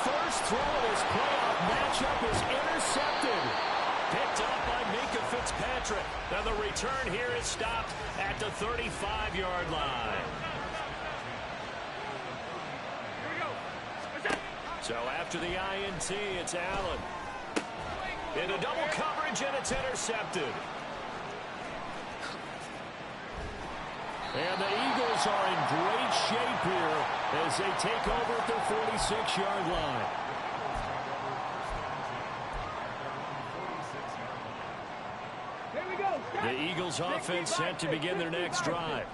first throw of this playoff matchup is intercepted. Picked up by Minkah Fitzpatrick. Now the return here is stopped at the 35-yard line. So after the INT, it's Allen. Into double coverage, and it's intercepted. And the Eagles are in great shape here as they take over at their 46-yard line. The Eagles offense set to begin their next drive.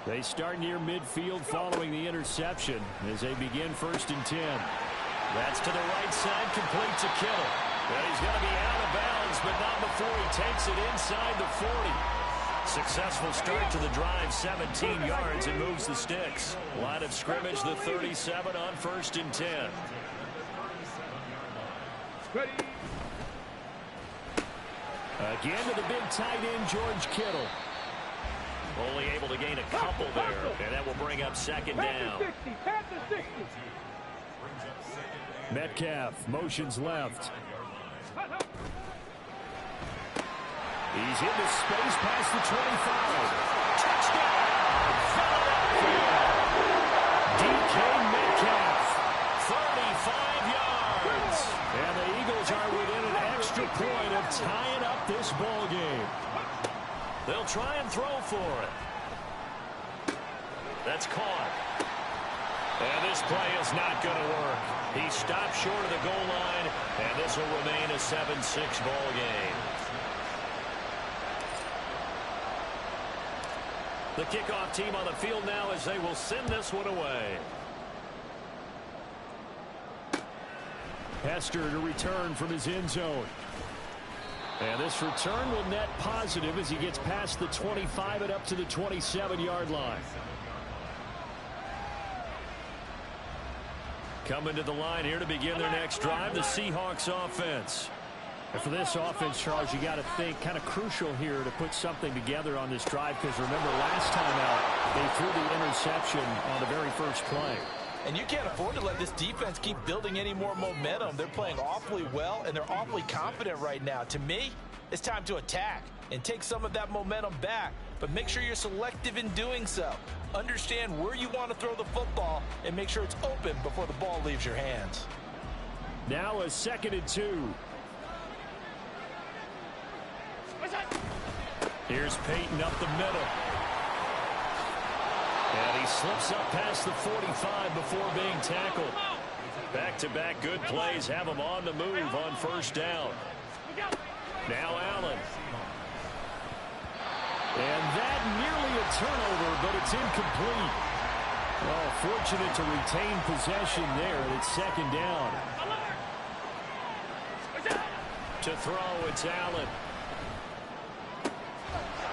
They start near midfield following the interception as they begin 1st and 10. That's to the right side, complete to Kittle. And he's going to be out of bounds, but not before he takes it inside the 40. Successful start to the drive, 17 yards, and moves the sticks. Line of scrimmage, the 37 on 1st and 10. Ready. Again to the big tight end, George Kittle. Only able to gain a couple there, and that will bring up 2nd down. Metcalf motions left. He's into space past the 25. Touchdown! Philadelphia! DK Metcalf. 35 yards. And the Eagles are within an extra point of tying up this ball game. They'll try and throw for it. That's caught. And this play is not going to work. He stopped short of the goal line, and this will remain a 7-6 ball game. The kickoff team on the field now as they will send this one away. Hester to return from his end zone. And this return will net positive as he gets past the 25 and up to the 27-yard line. Coming to the line here to begin their next drive, the Seahawks offense. And for this offense, Charles, you got to think kind of crucial here to put something together on this drive, because remember last time out they threw the interception on the very first play. And you can't afford to let this defense keep building any more momentum. They're playing awfully well, and they're awfully confident right now. To me, it's time to attack and take some of that momentum back. But make sure you're selective in doing so. Understand where you want to throw the football and make sure it's open before the ball leaves your hands. Now a 2nd and 2. Here's Peyton up the middle. And he slips up past the 45 before being tackled. Back-to-back good plays have him on the move on 1st down. Now Allen. And that nearly a turnover, but it's incomplete. Well, fortunate to retain possession there, and it's 2nd down. To throw, it's Allen.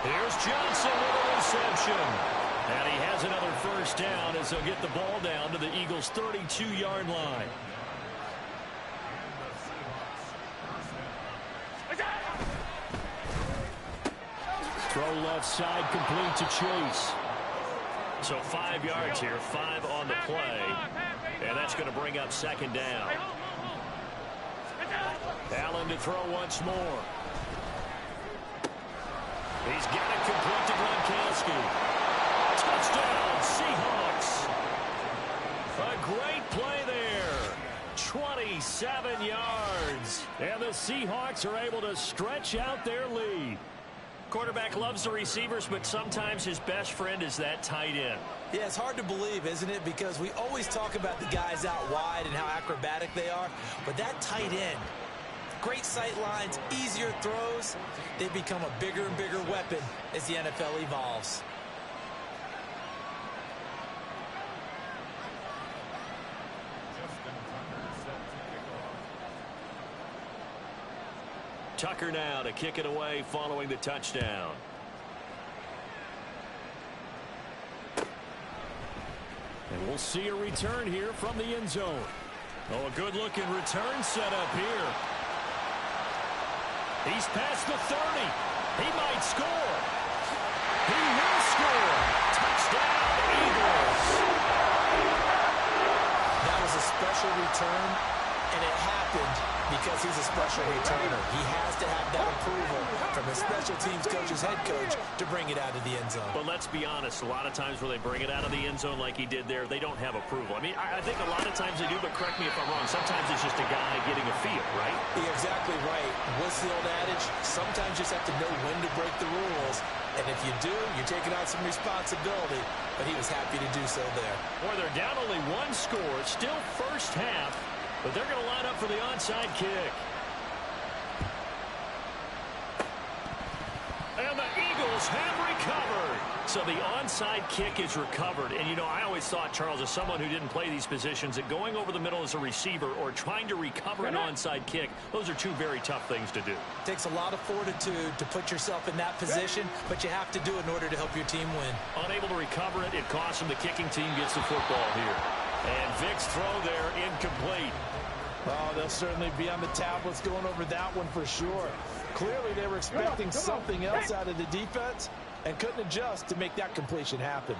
Here's Johnson with a reception. And he has another 1st down as they'll get the ball down to the Eagles' 32-yard line. Throw left side, complete to Chase. So 5 yards here, 5 on the play. And that's going to bring up 2nd down. Allen to throw once more. He's got it complete to Gronkowski. Touchdown, Seahawks. A great play there. 27 yards. And the Seahawks are able to stretch out their lead. Quarterback loves the receivers, but sometimes his best friend is that tight end. Yeah, it's hard to believe, isn't it? Because we always talk about the guys out wide and how acrobatic they are. But that tight end, great sight lines, easier throws, they become a bigger and bigger weapon as the NFL evolves. Tucker now to kick it away following the touchdown. And we'll see a return here from the end zone. Oh, a good-looking return set up here. He's past the 30. He might score. He will score. Touchdown, Eagles. That was a special return, and it happened because he's a special returner. He has to have that approval from his special teams coach's head coach to bring it out of the end zone. But let's be honest, a lot of times when they bring it out of the end zone like he did there, they don't have approval. I mean, I think a lot of times they do, but correct me if I'm wrong. Sometimes it's just a guy getting a feel, right? You're exactly right. What's the old adage? Sometimes you just have to know when to break the rules. And if you do, you're taking on some responsibility. But he was happy to do so there. Boy, they're down only one score. Still first half. But they're going to line up for the onside kick. And the Eagles have recovered. So the onside kick is recovered. And, you know, I always thought, Charles, as someone who didn't play these positions, that going over the middle as a receiver or trying to recover an onside kick, those are two very tough things to do. It takes a lot of fortitude to put yourself in that position, but you have to do it in order to help your team win. Unable to recover it, it costs him. The kicking team gets the football here. And Vick's throw there, incomplete. Oh, they'll certainly be on the tablets going over that one for sure. Clearly, they were expecting something else out of the defense and couldn't adjust to make that completion happen.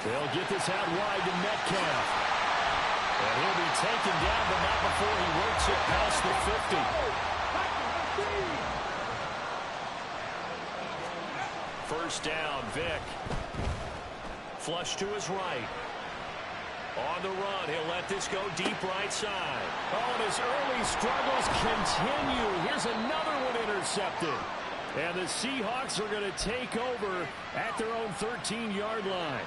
They'll get this out wide to Metcalf. And he'll be taken down, but not before he works it past the 50. First down, Vick. Flush to his right. On the run, he'll let this go deep right side. Oh, and his early struggles continue. Here's another one intercepted. And the Seahawks are going to take over at their own 13-yard line.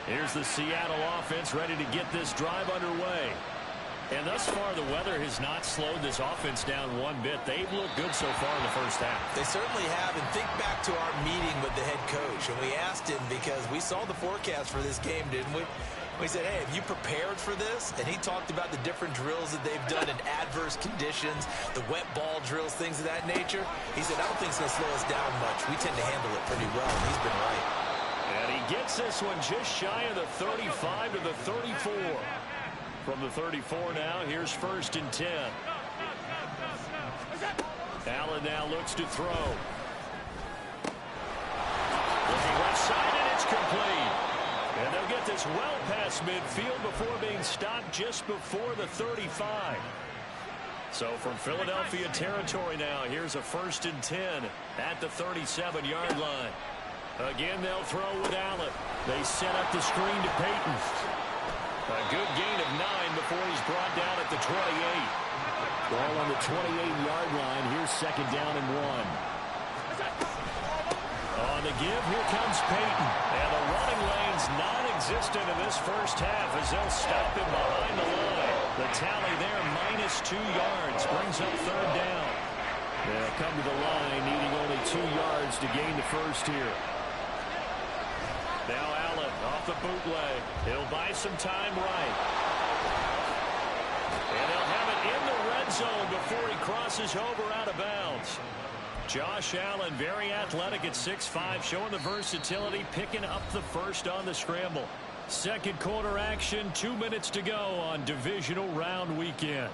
Here's the Seattle offense ready to get this drive underway. And thus far, the weather has not slowed this offense down one bit. They've looked good so far in the first half. They certainly have. And think back to our meeting with the head coach. And we asked him, because we saw the forecast for this game, didn't we? We said, hey, have you prepared for this? And he talked about the different drills that they've done in adverse conditions, the wet ball drills, things of that nature. He said, I don't think it's going to slow us down much. We tend to handle it pretty well, and he's been right. And he gets this one just shy of the 35 to the 34. From the 34 now, here's first and 10. Allen now looks to throw. Looking left side, and it's complete. And they'll get this well past midfield before being stopped just before the 35. So from Philadelphia territory now, here's a first and 10 at the 37-yard line. Again, they'll throw with Allen. They set up the screen to Peyton. A good gain of 9 before he's brought down at the 28. Ball on the 28-yard line. Here's second down and 1. On the give, here comes Peyton. And the running lane's non-existent in this first half as they'll stop him behind the line. The tally there, -2 yards, brings up third down. They'll come to the line, needing only 2 yards to gain the first here. Now Allen off the bootleg. He'll buy some time right. And they'll have it in the red zone before he crosses over out of bounds. Josh Allen, very athletic at 6'5", showing the versatility, picking up the first on the scramble. Second quarter action, 2 minutes to go on divisional round weekend.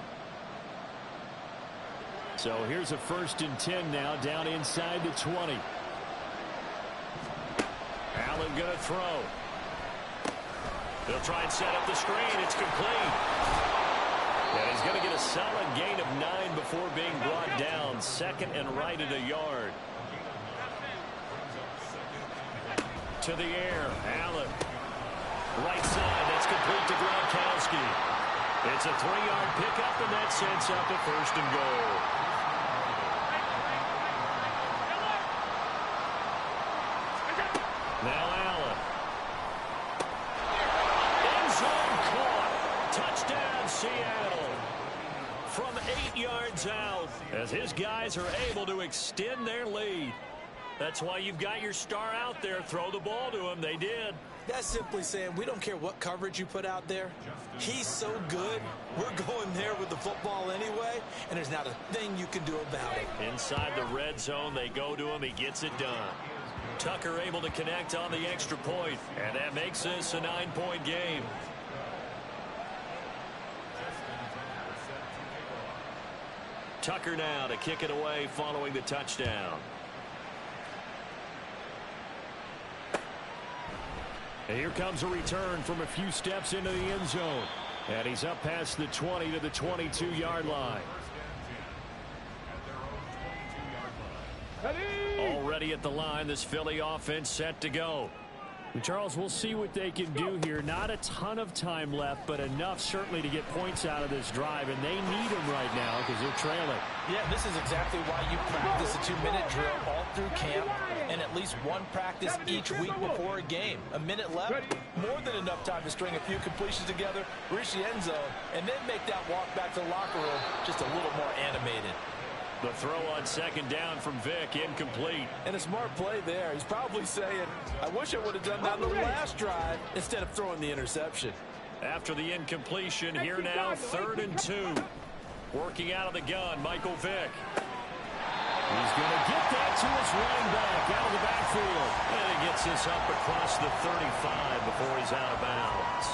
So here's a first and 10 now, down inside the 20. Allen going to throw. They'll try and set up the screen. It's complete. And he's going to get a solid gain of 9 before being brought down. Second and right at a yard. To the air. Allen. Right side. That's complete to Gronkowski. It's a 3-yard pickup, and that sets up a first and goal. Now Allen. End zone caught. Touchdown, Seattle. From 8 yards out, as his guys are able to extend their lead. That's why you've got your star out there. Throw the ball to him. They did. That's simply saying we don't care what coverage you put out there. He's so good, we're going there with the football anyway, and there's not a thing you can do about it. Inside the red zone, they go to him. He gets it done. Tucker able to connect on the extra point, and that makes this a 9-point game. Tucker now to kick it away following the touchdown. And here comes a return from a few steps into the end zone. And he's up past the 20 to the 22-yard line. Already at the line, this Philly offense set to go. And Charles, we'll see what they can do here. Not a ton of time left, but enough certainly to get points out of this drive, and they need them right now because they're trailing. Yeah, this is exactly why you practice a 2-minute drill all through camp and at least one practice each week before a game. A minute left, more than enough time to string a few completions together, reach the end zone, and then make that walk back to the locker room just a little more animated. The throw on second down from Vick, incomplete. And a smart play there. He's probably saying, I wish I would have done that on the last drive instead of throwing the interception. After the incompletion, here now, 3rd and 2. Working out of the gun, Michael Vick. He's going to get that to his running back out of the backfield. And he gets this up across the 35 before he's out of bounds.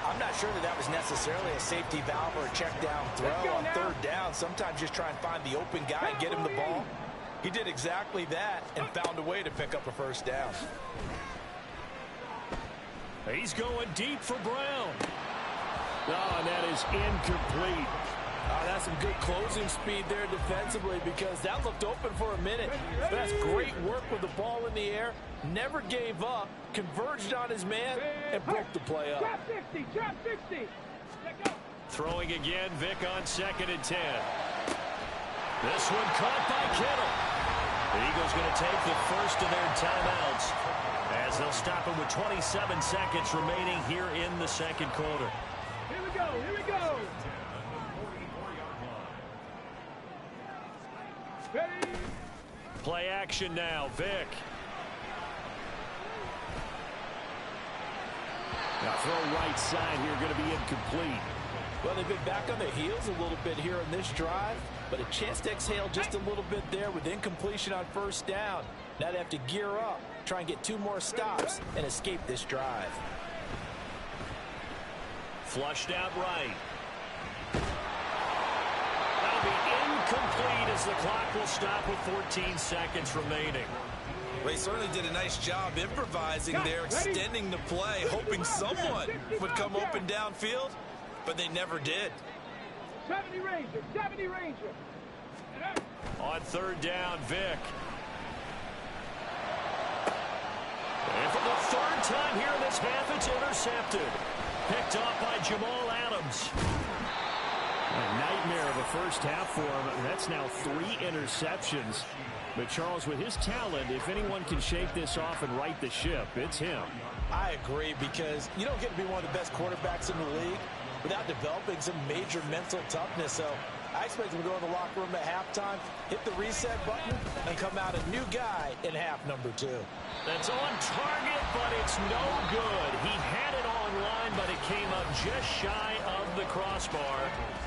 I'm not sure that was necessarily a safety valve or a check down throw on 3rd down. Sometimes just try and find the open guy and get him the ball. He did exactly that and found a way to pick up a 1st down. He's going deep for Brown. Oh, and that is incomplete. That's some good closing speed there defensively because that looked open for a minute. That's great work with the ball in the air. Never gave up, converged on his man, and broke the play up. Drop 60. Throwing again, Vick on 2nd and 10. This one caught by Kittle. The Eagles going to take the first of their timeouts as they'll stop him with 27 seconds remaining here in the 2nd quarter. Here we go. Ready? Play action now, Vick. Now throw right side here, going to be incomplete. Well, they've been back on their heels a little bit here in this drive, but a chance to exhale just a little bit there with incompletion on 1st down. Now they have to gear up, try and get 2 more stops, and escape this drive. Flushed out right. That'll be incomplete as the clock will stop with 14 seconds remaining. Well, he certainly did a nice job improvising there, extending the play, hoping someone would come open downfield, but they never did. 70 Ranger. On 3rd down, Vick. And for the 3rd time here in this half, it's intercepted. Picked off by Jamal Adams. A nightmare of a first half for him. That's now 3 interceptions. But Charles, with his talent, if anyone can shake this off and right the ship, it's him. I agree, because you don't get to be one of the best quarterbacks in the league without developing some major mental toughness. So I expect him to go in the locker room at halftime, hit the reset button, and come out a new guy in half number 2. That's on target, but it's no good. He had it on line, but it came up just shy of the crossbar.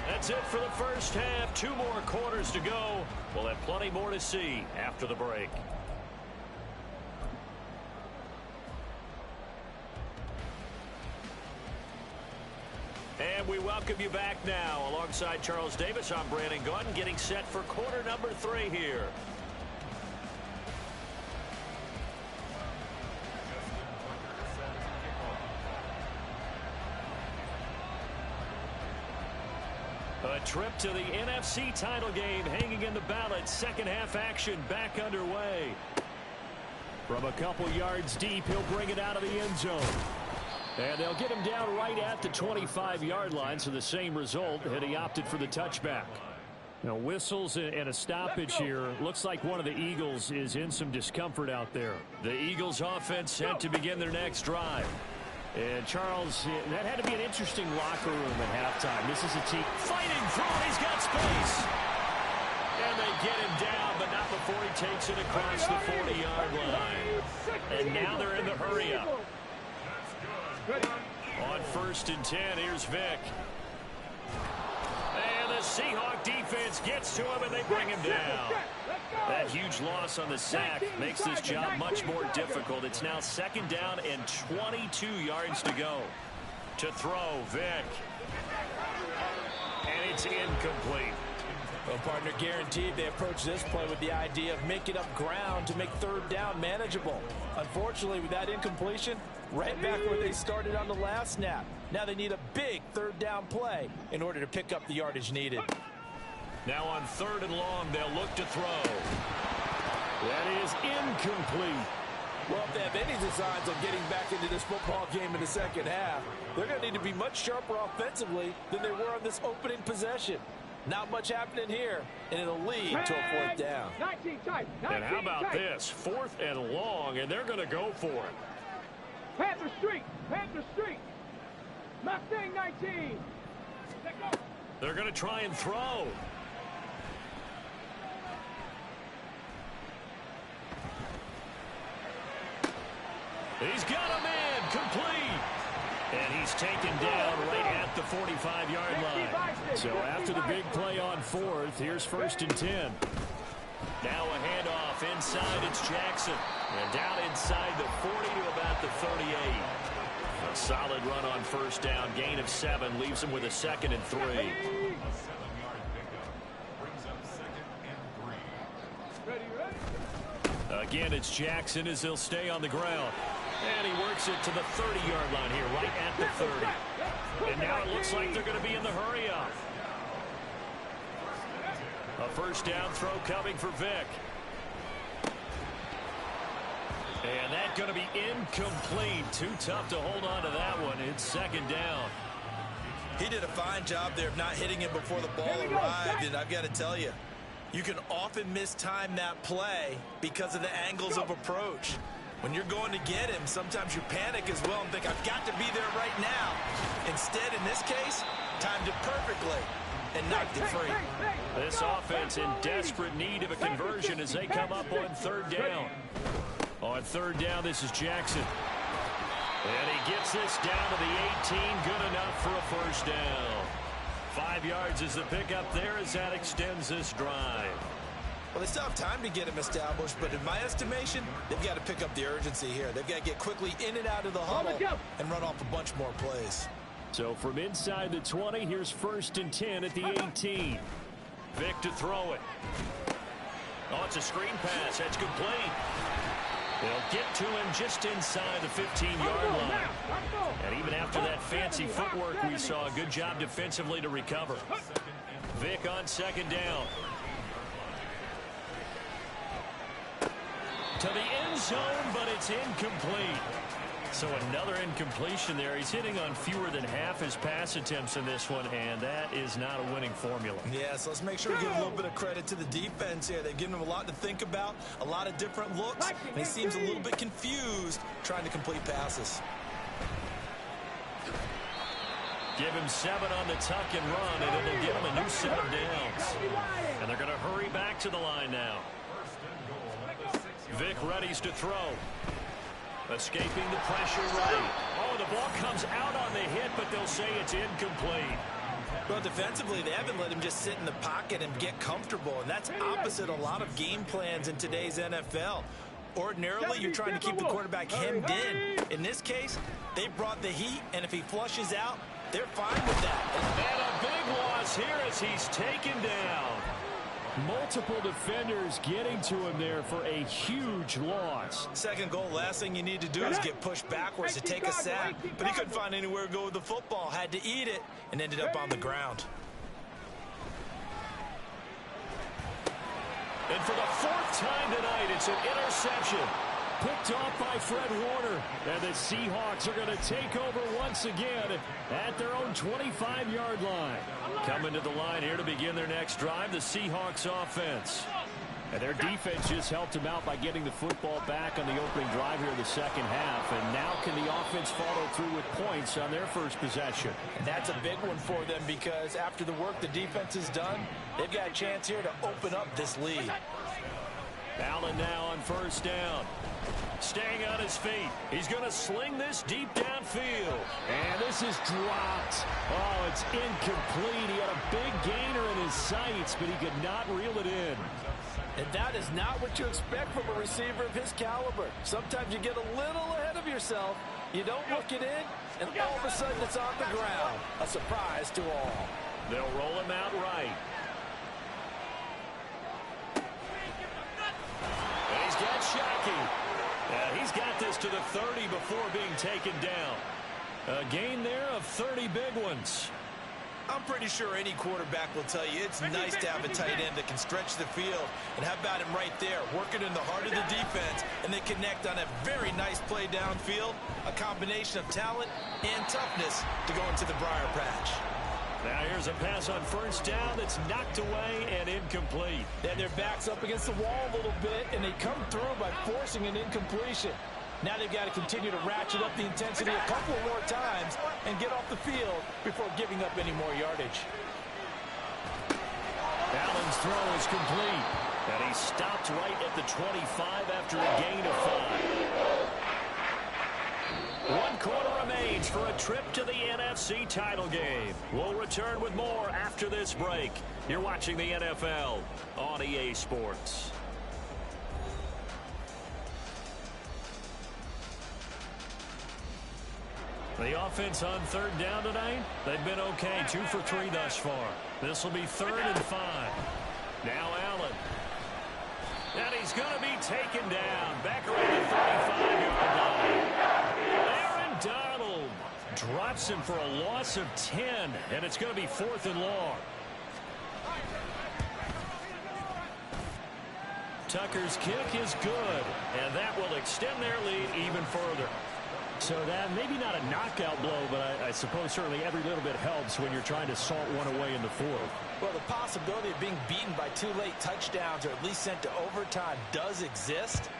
That's it for the first half. 2 more quarters to go. We'll have plenty more to see after the break. And we welcome you back now. Alongside Charles Davis, I'm Brandon Gaudin, getting set for quarter number 3 here. A trip to the NFC title game hanging in the balance. Second half action back underway. From a couple yards deep, he'll bring it out of the end zone. And they'll get him down right at the 25-yard line, so the same result, and he opted for the touchback. Now, whistles and a stoppage here. Looks like one of the Eagles is in some discomfort out there. The Eagles offense set to begin their next drive. And Charles, that had to be an interesting locker room at halftime. This is a team fighting through. He's got space. And they get him down, but not before he takes it across the 40-yard line. And now they're in the hurry-up. On 1st and 10, here's Vick. And the Seahawk defense gets to him, and they bring him down. That huge loss on the sack makes this job much more difficult. It's now 2nd down and 22 yards to go. To throw, Vick. And it's incomplete. Well, partner, guaranteed they approach this play with the idea of making up ground to make third down manageable. Unfortunately, with that incompletion, right back where they started on the last snap. Now they need a big third down play in order to pick up the yardage needed. Now on 3rd and long, they'll look to throw. That is incomplete. Well, if they have any designs on getting back into this football game in the second half, they're going to need to be much sharper offensively than they were on this opening possession. Not much happening here, and it'll lead to a 4th down. 19 tight. And how about this? 4th and long, and they're going to go for it. Panther Street. Panther Street. Mustang 19. Let go. They're going to try and throw. He's got a man complete. And he's taken down right at the 45-yard line. So after the big play on 4th, here's 1st and 10. Now a handoff inside. It's Jackson. And down inside the 40 to about the 38. A solid run on 1st down. Gain of 7 leaves him with a 2nd and 3. Again, it's Jackson as he'll stay on the ground. And he works it to the 30-yard line here, right at the 30. And now it looks like they're going to be in the hurry-up. A 1st down throw coming for Vick. And that's going to be incomplete. Too tough to hold on to that one. It's 2nd down. He did a fine job there of not hitting him before the ball arrived, and I've got to tell you, you can often mistime that play because of the angles of approach. When you're going to get him, sometimes you panic as well and think, I've got to be there right now. Instead, in this case, timed it perfectly and knocked it free. This offense in desperate need of a conversion as they come up on 3rd down. On 3rd down, this is Jackson. And he gets this down to the 18. Good enough for a 1st down. 5 yards is the pickup there as that extends this drive. Well, they still have time to get him established, but in my estimation, they've got to pick up the urgency here. They've got to get quickly in and out of the huddle and run off a bunch more plays. So from inside the 20, here's 1st and 10 at the 18. Vick to throw it. Oh, it's a screen pass. That's complete. They'll get to him just inside the 15-yard line. And even after that fancy footwork we saw, a good job defensively to recover. Vick on 2nd down. To the end zone, but it's incomplete. So another incompletion there. He's hitting on fewer than half his pass attempts in this one, and that is not a winning formula. Yes, let's make sure we give a little bit of credit to the defense here. They've given him a lot to think about, a lot of different looks, and he seems a little bit confused trying to complete passes. Give him 7 on the tuck and run, and it'll give him a new set of downs. And they're going to hurry back to the line now. Vick readies to throw. Escaping the pressure right. Oh, the ball comes out on the hit, but they'll say it's incomplete. Well, defensively, they haven't let him just sit in the pocket and get comfortable, and that's opposite a lot of game plans in today's NFL. Ordinarily, you're trying to keep the quarterback hemmed in. In this case, they brought the heat, and if he flushes out, they're fine with that. And a big loss here as he's taken down. Multiple defenders getting to him there for a huge loss. Second goal, last thing you need to do is get pushed backwards to take a sack. But he couldn't find anywhere to go with the football, had to eat it, and ended up on the ground. And for the 4th time tonight, it's an interception. Picked off by Fred Warner. And the Seahawks are going to take over once again at their own 25-yard line. Coming to the line here to begin their next drive, the Seahawks offense. And their defense just helped them out by getting the football back on the opening drive here in the second half. And now can the offense follow through with points on their first possession? And that's a big one for them because after the work the defense has done, they've got a chance here to open up this lead. Allen now on 1st down. Staying on his feet. He's going to sling this deep downfield. And this is dropped. Oh, it's incomplete. He had a big gainer in his sights, but he could not reel it in. And that is not what you expect from a receiver of his caliber. Sometimes you get a little ahead of yourself. You don't look it in, and all of a sudden it's on the ground. A surprise to all. They'll roll him out right. he's got Shockey. He's got this to the 30 before being taken down. A gain there of 30 big ones. I'm pretty sure any quarterback will tell you it's nice to have a tight end that can stretch the field. And how about him right there, working in the heart of the defense, and they connect on a very nice play downfield, a combination of talent and toughness to go into the briar patch. Now here's a pass on first down that's knocked away and incomplete. Then their back's up against the wall a little bit, and they come through by forcing an incompletion. Now they've got to continue to ratchet up the intensity a couple more times and get off the field before giving up any more yardage. Allen's throw is complete, and he stopped right at the 25 after a gain of 5. 1 quarter remains for a trip to the NFC title game. We'll return with more after this break. You're watching the NFL on EA Sports. The offense on third down tonight, they've been okay, 2 for 3 thus far. This will be 3rd and 5. Now Allen. And he's going to be taken down. Back around the 35-yard line. Aaron Donald drops him for a loss of 10, and it's going to be 4th and long. Tucker's kick is good, and that will extend their lead even further. So that maybe not a knockout blow, but I suppose certainly every little bit helps when you're trying to salt one away in the 4th. Well, the possibility of being beaten by 2 late touchdowns or at least sent to overtime does exist.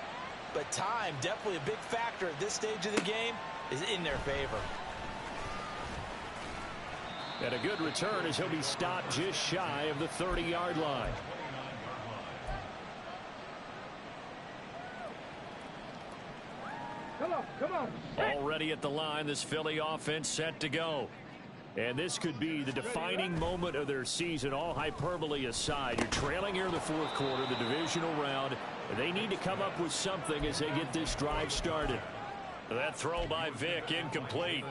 But time, definitely a big factor at this stage of the game, is in their favor. And a good return as he'll be stopped just shy of the 30-yard line. Come on. Already at the line, this Philly offense set to go. And this could be the defining moment of their season, all hyperbole aside. You're trailing here in the 4th quarter, the divisional round. They need to come up with something as they get this drive started. That throw by Vick incomplete.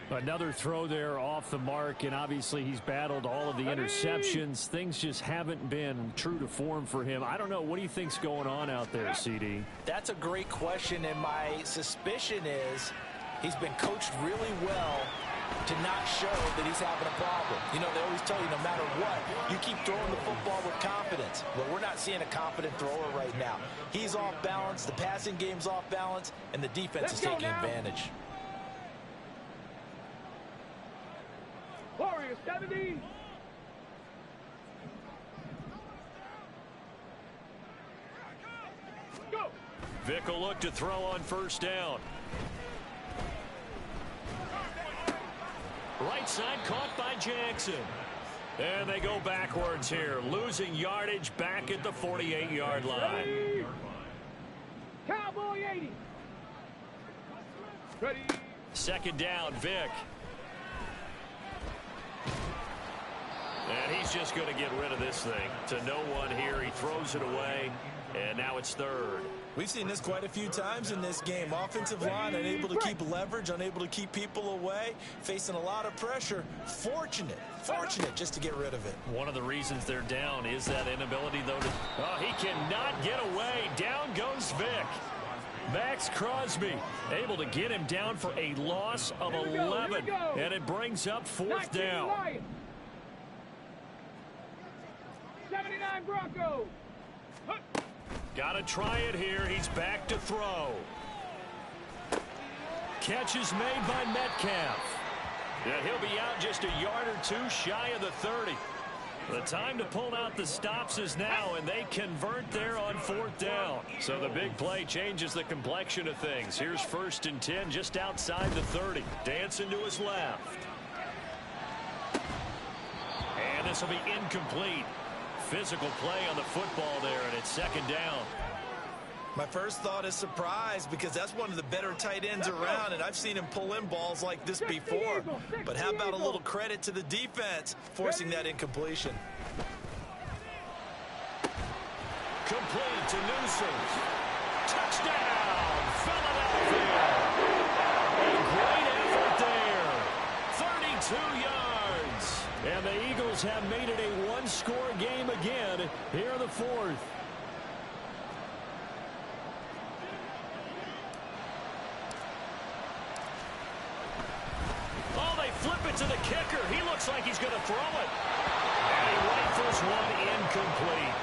Another throw there off the mark, and obviously he's battled all of the interceptions. Things just haven't been true to form for him. I don't know. What do you think's going on out there, CD? That's a great question, and my suspicion is he's been coached really well to not show that he's having a problem. You know, they always tell you no matter what, you keep throwing the football with confidence. But we're not seeing a confident thrower right now. He's off balance, the passing game's off balance, and the defense is taking advantage. Warriors 70. Go. Vick will look to throw on first down. Right side caught by Jackson. And they go backwards here, losing yardage back at the 48-yard line. Ready. Cowboy 80. Ready. 2nd down, Vick. And he's just going to get rid of this thing to no one here. He throws it away, and now it's 3rd. We've seen this quite a few times in this game. Offensive line unable to keep leverage, unable to keep people away, facing a lot of pressure. Fortunate just to get rid of it. One of the reasons they're down is that inability, though, to... Oh, he cannot get away. Down goes Vick. Max Crosby able to get him down for a loss of 11, and it brings up 4th down. 79 Broncos. Got to try it here. He's back to throw. Catch is made by Metcalf. Yeah, he'll be out just a yard or 2 shy of the 30. The time to pull out the stops is now, and they convert there on 4th down. So the big play changes the complexion of things. Here's 1st and 10 just outside the 30. Dancing to his left. And this will be incomplete. Physical play on the football there, and it's 2nd down. My first thought is surprise, because that's one of the better tight ends around, and I've seen him pull in balls like this before. But how about a little credit to the defense forcing that incompletion? Complete to Newsom. Touchdown, Philadelphia. A great effort there. 32 yards. And the Eagles have made it a one-score game again here in the 4th. to the kicker. He looks like he's going to throw it. And he rifles one incomplete.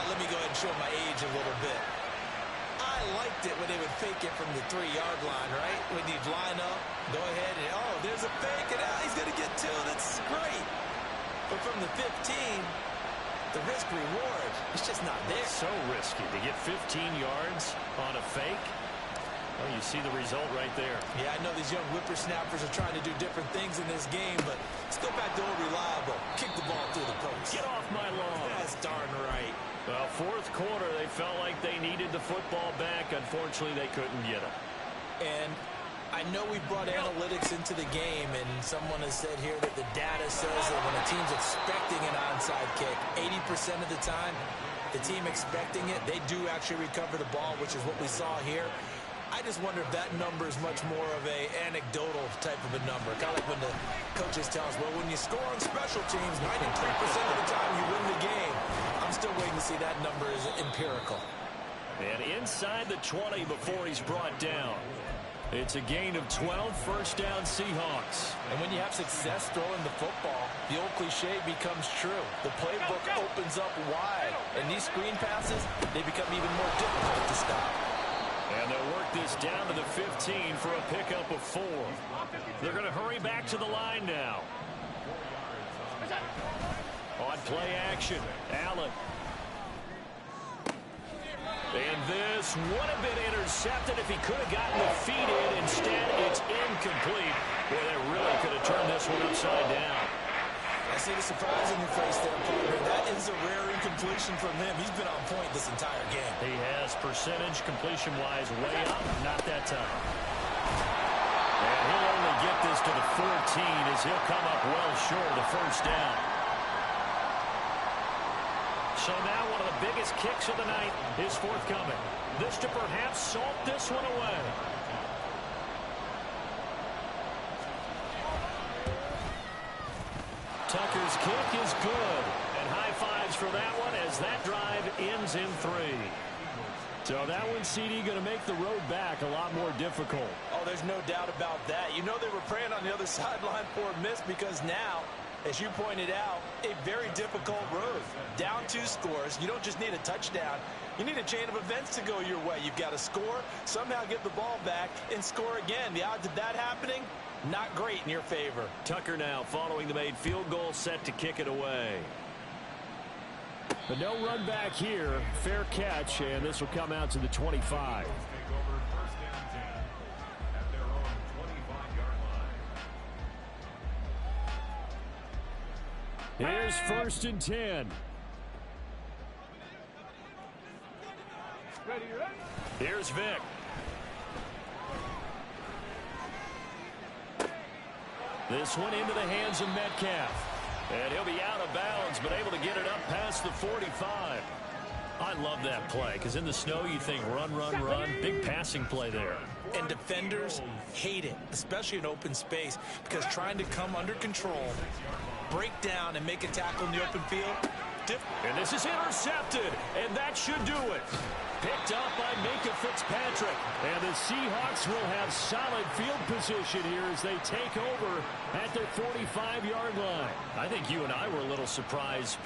Let me go ahead and show my age a little bit. I liked it when they would fake it from the 3-yard line, right? When you'd line up, go ahead and, oh, there's a fake, and he's going to get 2. That's great. But from the 15, the risk-reward, it's just not there. So risky to get 15 yards on a fake. Well, you see the result right there. Yeah, I know these young whippersnappers are trying to do different things in this game, but let's go back to old reliable. Kick the ball through the post. Get off my lawn. That's darn right. Well, fourth quarter, they felt like they needed the football back. Unfortunately, they couldn't get it. And I know we brought analytics into the game, and someone has said here that the data says that when a team's expecting an onside kick, 80% of the time, the team expecting it, they do actually recover the ball, which is what we saw here. I just wonder if that number is much more of a anecdotal type of a number. Kind of like when the coaches tell us, well, when you score on special teams, 93% of the time you win the game. I'm still waiting to see that number is empirical. And inside the 20 before he's brought down. It's a gain of 12, first down Seahawks. And when you have success throwing the football, the old cliche becomes true. The playbook opens up wide. And these screen passes, they become even more difficult to stop. And they'll work this down to the 15 for a pickup of 4. They're going to hurry back to the line now. On play action, Allen. And this would have been intercepted if he could have gotten the feet in. Instead, it's incomplete. Boy, they really could have turned this one upside down. I see the surprise in your face there, partner. That is a rare incompletion from him. He's been on point this entire game. He has percentage completion-wise way up. Not that time. And he'll only get this to the 14 as he'll come up well short of first down. So now one of the biggest kicks of the night is forthcoming. This to perhaps salt this one away. Tucker's kick is good. And high fives for that one as that drive ends in 3. So that one, CD, going to make the road back a lot more difficult. Oh, there's no doubt about that. You know they were praying on the other sideline for a miss because now, as you pointed out, a very difficult road. Down 2 scores. You don't just need a touchdown. You need a chain of events to go your way. You've got to score, somehow get the ball back, and score again. The odds of that happening, not great in your favor. Tucker now following the made field goal, set to kick it away. But no run back here. Fair catch, and this will come out to the 25. Here's first and 10. Ready, ready? Here's Vic. This one into the hands of Metcalf. And he'll be out of bounds, but able to get it up past the 45. I love that play, because in the snow you think run, run, run. Big passing play there. And defenders hate it, especially in open space, because trying to come under control, break down, and make a tackle in the open field. And this is intercepted, and that should do it. Picked up by Minkah Fitzpatrick. And the Seahawks will have solid field position here as they take over at their 45-yard line. I think you and I were a little surprised.